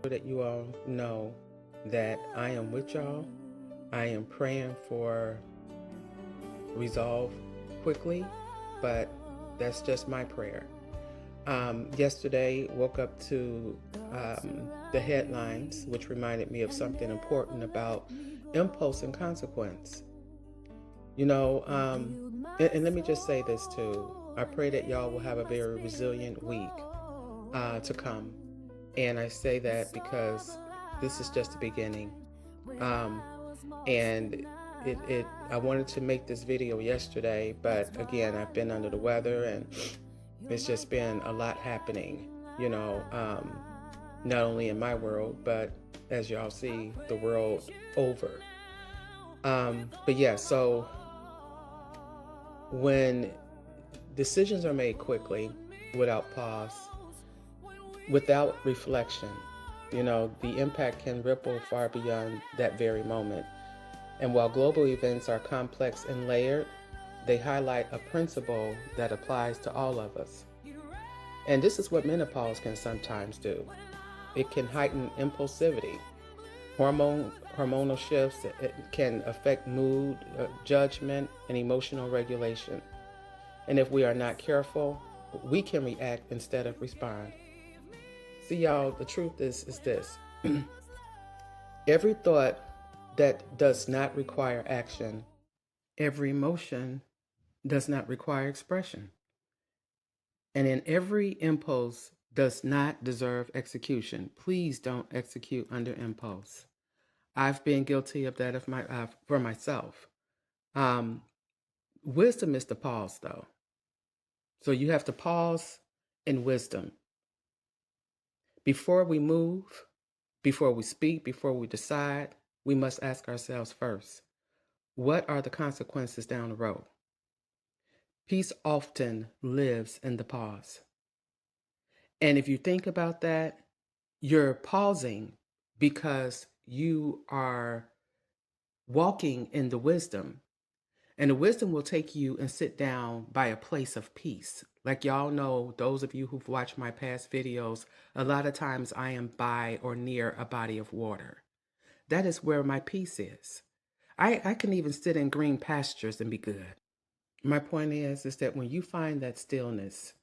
that you all know that I am with y'all. I am praying for resolve quickly, but that's just my prayer. Yesterday, woke up to the headlines, which reminded me of something important about impulse and consequence. And let me just say this too. I pray that y'all will have a very resilient week to come. And I say that because this is just the beginning. And I wanted to make this video yesterday, but again, I've been under the weather and it's just been a lot happening, not only in my world, but as y'all see, the world over. But yeah, so when decisions are made quickly, without pause, without reflection, the impact can ripple far beyond that very moment. And while global events are complex and layered, they highlight a principle that applies to all of us. And this is what menopause can sometimes do. It can heighten impulsivity, hormonal shifts. It can affect mood, judgment, and emotional regulation. And if we are not careful, we can react instead of respond. See, y'all, the truth is this. Every thought that does not require action, every emotion does not require expression. And in every impulse does not deserve execution. Please don't execute under impulse. I've been guilty of that for myself. Wisdom is to pause, though. So you have to pause in wisdom. Before we move, before we speak, before we decide, we must ask ourselves first, what are the consequences down the road? Peace often lives in the pause. And if you think about that, you're pausing because you are walking in the wisdom. And the wisdom will take you and sit down by a place of peace. Like y'all know, those of you who've watched my past videos, a lot of times I am by or near a body of water. That is where my peace is. I can even sit in green pastures and be good. My point is that when you find that stillness,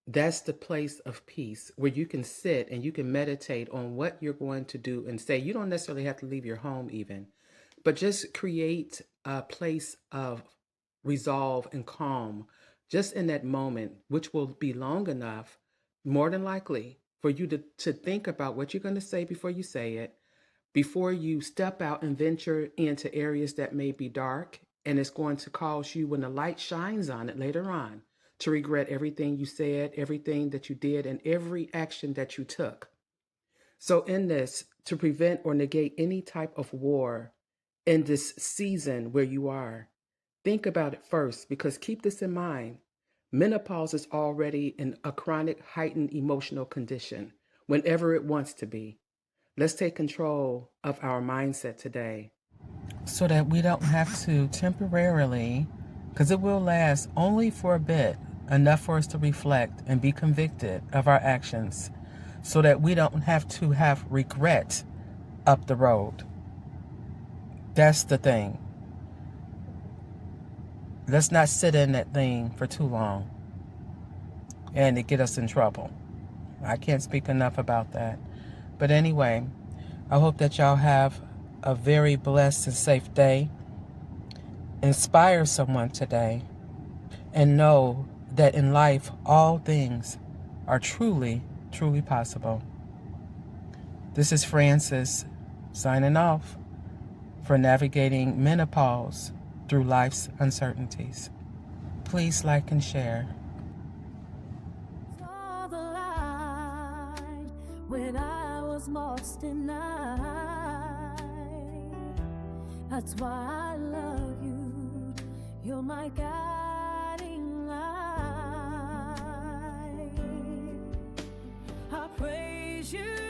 that's the place of peace where you can sit and you can meditate on what you're going to do and say. You don't necessarily have to leave your home even, but just create a place of resolve and calm just in that moment, which will be long enough, more than likely, for you to think about what you're going to say before you say it, before you step out and venture into areas that may be dark, and it's going to cause you, when the light shines on it later on, to regret everything you said, everything that you did, and every action that you took. So in this, to prevent or negate any type of war in this season where you are, think about it first, because keep this in mind. Menopause is already in a chronic heightened emotional condition whenever it wants to be. Let's take control of our mindset today so that we don't have to temporarily, because it will last only for a bit, enough for us to reflect and be convicted of our actions so that we don't have to have regret up the road. That's the thing. Let's not sit in that thing for too long and it get us in trouble. I can't speak enough about that. But anyway, I hope that y'all have a very blessed and safe day. Inspire someone today and know that in life, all things are truly, truly possible. This is Francis signing off for navigating menopause through life's uncertainties. Please like and share. Saw the light when I was lost in night. That's why I love you. You're my guiding light. I praise you.